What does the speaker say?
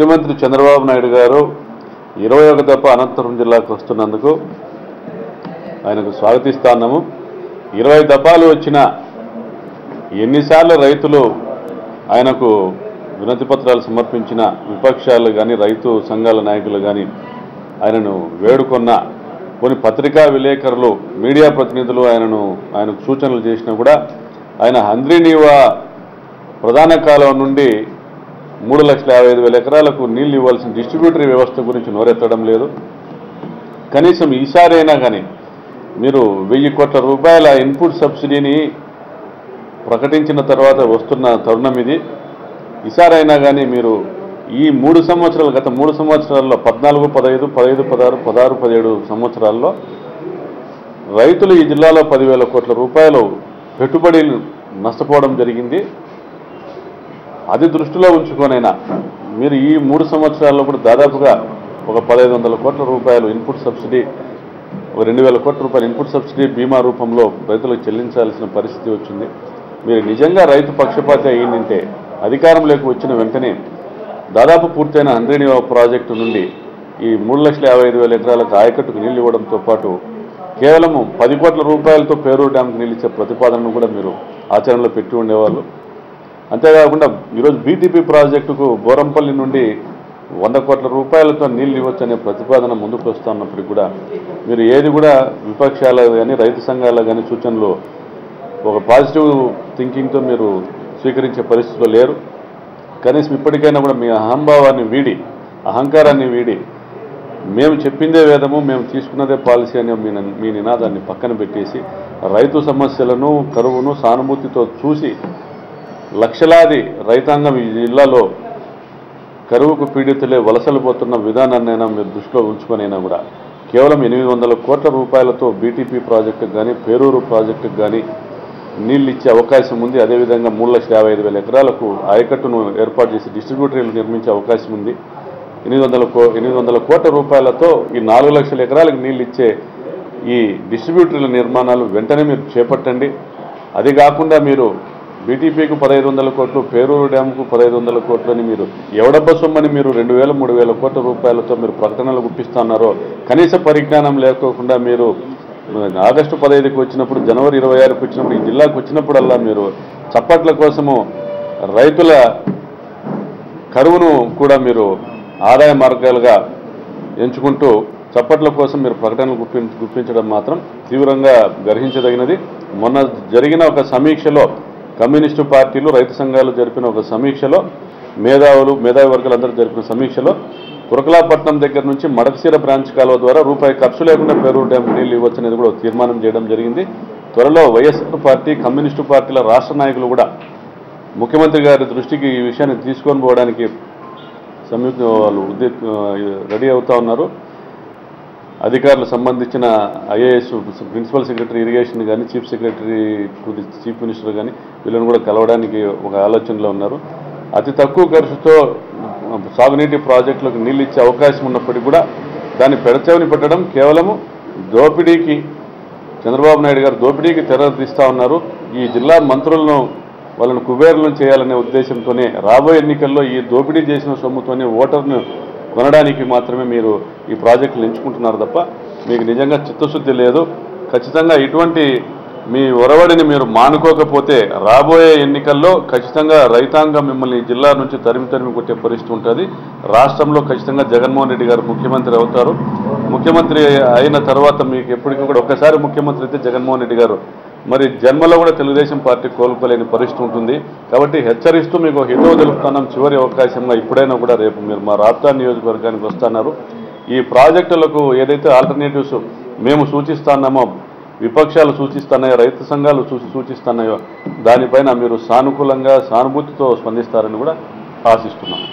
ముఖ్యమంత్రి చంద్రబాబు నాయుడు గారు 21 దఫా అనంతపురం జిల్లాకు వస్తున్నందుకు ఆయనకు స్వాగతిస్తున్నాము. 20 దఫాలు వచ్చిన ఎన్నిసార్లు రైతులు ఆయనకు వినతి పత్రాలు సమర్పించిన విపక్షాలు కానీ రైతు సంఘాల నాయకులు కానీ ఆయనను వేడుకొన్న కొన్ని పత్రికా విలేకరులు మీడియా ప్రతినిధులు ఆయనకు సూచనలు చేసినా కూడా ఆయన హంద్రీనీవా ప్రధాన కాలువ నుండి 3,55,000 ఎకరాలకు నీళ్లు ఇవ్వాల్సిన డిస్ట్రిబ్యూటరీ వ్యవస్థ గురించి నోరెత్తడం లేదు. కనీసం ఈసారైనా కానీ మీరు 1,000 కోట్ల రూపాయల ఇన్పుట్ సబ్సిడీని ప్రకటించిన తర్వాత వస్తున్న తరుణం ఇది. ఈసారైనా కానీ మీరు ఈ 3 సంవత్సరాలు గత 3 సంవత్సరాల్లో 14, 15, 15, 16, 16, 17 సంవత్సరాల్లో రైతులు ఈ జిల్లాలో 10,000 కోట్ల రూపాయలు పెట్టుబడులు నష్టపోవడం జరిగింది. అది దృష్టిలో ఉంచుకొనైనా మీరు ఈ 3 సంవత్సరాల్లో కూడా దాదాపుగా ఒక 1,500 కోట్ల రూపాయలు ఇన్పుట్ సబ్సిడీ, ఒక 2,000 కోట్ల రూపాయలు ఇన్పుట్ సబ్సిడీ బీమా రూపంలో రైతులకు చెల్లించాల్సిన పరిస్థితి వచ్చింది. మీరు నిజంగా రైతు పక్షపాతి అయ్యిందంటే అధికారంలోకి వచ్చిన వెంటనే దాదాపు పూర్తయిన హంద్రీనీవా ప్రాజెక్టు నుండి ఈ 3,55,000 ఎకరాలకు ఆయకట్టుకు నీళ్లు ఇవ్వడంతో పాటు కేవలం 10 కోట్ల రూపాయలతో పేరూరు డ్యాంకు నీళ్ళు ఇచ్చే ప్రతిపాదనను కూడా మీరు ఆచరణలో పెట్టి ఉండేవాళ్ళు. అంతేకాకుండా ఈరోజు బీటీపీ ప్రాజెక్టుకు బోరంపల్లి నుండి 100 కోట్ల రూపాయలతో నీళ్లు ఇవ్వచ్చు అనే ప్రతిపాదన ముందుకు వస్తున్నప్పటికీ కూడా మీరు ఏది కూడా విపక్షాల కానీ రైతు సంఘాల కానీ సూచనలు ఒక పాజిటివ్ థింకింగ్తో మీరు స్వీకరించే పరిస్థితిలో లేరు. కనీసం ఇప్పటికైనా కూడా మీ అహంభావాన్ని వీడి, అహంకారాన్ని వీడి, మేము చెప్పిందే వేదము, మేము తీసుకున్నదే పాలసీ అనే మీ నినాదాన్ని పక్కన పెట్టేసి రైతు సమస్యలను, కరువును సానుభూతితో చూసి లక్షలాది రైతాంగం ఈ జిల్లాలో కరువుకు పీడితులే వలసలు పోతున్న విధానాన్నైనా మీరు దృష్టిలో ఉంచుకొనైనా కూడా కేవలం 800 కోట్ల రూపాయలతో బీటీపీ ప్రాజెక్టుకు కానీ పేరూరు ప్రాజెక్టుకు కానీ నీళ్ళు ఇచ్చే అవకాశం ఉంది. అదేవిధంగా 3,55,000 ఎకరాలకు ఆయకట్టును ఏర్పాటు చేసి డిస్ట్రిబ్యూటరీలు నిర్మించే అవకాశం ఉంది. 800 కోట్ల రూపాయలతో ఈ 4 లక్షల ఎకరాలకు నీళ్ళు ఇచ్చే ఈ డిస్ట్రిబ్యూటరీల నిర్మాణాలు వెంటనే మీరు చేపట్టండి. అది కాకుండా మీరు బీటీపీకి 1,500 కోట్లు, పేరూరు డ్యాముకు 1,500 కోట్లని మీరు ఎవడబ్బ సొమ్మని మీరు 2,000, 3,000 కోట్ల రూపాయలతో మీరు ప్రకటనలు గుప్పిస్తున్నారో కనీస పరిజ్ఞానం లేకోకుండా మీరు ఆగస్టు 15కి వచ్చినప్పుడు, జనవరి 26కి వచ్చినప్పుడు, ఈ జిల్లాకు వచ్చినప్పుడల్లా మీరు చప్పట్ల కోసము రైతుల కరువును కూడా మీరు ఆదాయ మార్గాలుగా ఎంచుకుంటూ చప్పట్ల కోసం మీరు ప్రకటనలు గుప్పించడం మాత్రం తీవ్రంగా గర్హించదగినది. మొన్న జరిగిన ఒక సమీక్షలో కమ్యూనిస్టు పార్టీలు, రైతు సంఘాలు జరిపిన ఒక సమీక్షలో మేధావి వర్గాలందరూ జరిపిన సమీక్షలో తురకలాపట్నం దగ్గర నుంచి మడకశీర బ్రాంచ్ కాలువ ద్వారా రూపాయి ఖర్చు లేకుండా పేరూరు డ్యాం నీళ్లు ఇవ్వచ్చు అనేది కూడా తీర్మానం చేయడం జరిగింది. త్వరలో వైఎస్ఆర్ పార్టీ, కమ్యూనిస్టు పార్టీల రాష్ట్ర నాయకులు కూడా ముఖ్యమంత్రి గారి దృష్టికి ఈ విషయాన్ని తీసుకొని పోవడానికి సంయుక్త వాళ్ళు రెడీ అవుతా ఉన్నారు. అధికారులు సంబంధించిన ఐఏఎస్ ప్రిన్సిపల్ సెక్రటరీ ఇరిగేషన్ కానీ, chief secretary to the chief minister కానీ వీళ్ళని కూడా కలవడానికి ఒక ఆలోచనలో ఉన్నారు. అతి తక్కువ ఖర్చుతో సాగునీటి ప్రాజెక్టులకు నీళ్ళు ఇచ్చే అవకాశం ఉన్నప్పటికీ కూడా దాన్ని పెడచెవిని పెట్టడం కేవలము దోపిడీకి, చంద్రబాబు నాయుడు గారు దోపిడీకి తెరదీస్తూ ఉన్నారు. ఈ జిల్లా మంత్రులను వాళ్ళను కుబేరులను చేయాలనే ఉద్దేశంతోనే రాబోయే ఎన్నికల్లో ఈ దోపిడీ చేసిన సొమ్ముతోనే ఓటర్ను కొనడానికి మాత్రమే మీరు ఈ ప్రాజెక్టులు ఎంచుకుంటున్నారు తప్ప మీకు నిజంగా చిత్తశుద్ధి లేదు. ఖచ్చితంగా ఇటువంటి మీ ఒరవడిని మీరు మానుకోకపోతే రాబోయే ఎన్నికల్లో ఖచ్చితంగా రైతాంగం మిమ్మల్ని ఈ జిల్లా నుంచి తరిమి కొట్టే పరిస్థితి ఉంటుంది. రాష్ట్రంలో ఖచ్చితంగా జగన్మోహన్ రెడ్డి గారు ముఖ్యమంత్రి అవుతారు. ముఖ్యమంత్రి అయిన తర్వాత మీకు ఎప్పటికీ కూడా ఒక్కసారి ముఖ్యమంత్రి అయితే జగన్మోహన్ రెడ్డి గారు మరి జన్మలో కూడా తెలుగుదేశం పార్టీ కోలుకోలేని పరిస్థితి ఉంటుంది. కాబట్టి హెచ్చరిస్తూ మీకు హితవు తెలుపుతున్నాం. చివరి అవకాశంగా ఇప్పుడైనా కూడా రేపు మీరు మా రాప్తాడ్ నియోజకవర్గానికి వస్తున్నారు. ఈ ప్రాజెక్టులకు ఏదైతే ఆల్టర్నేటివ్స్ మేము సూచిస్తున్నామో, విపక్షాలు సూచిస్తున్నాయో, రైతు సంఘాలు సూచిస్తున్నాయో దానిపైన మీరు సానుకూలంగా, సానుభూతితో స్పందిస్తారని కూడా ఆశిస్తున్నాం.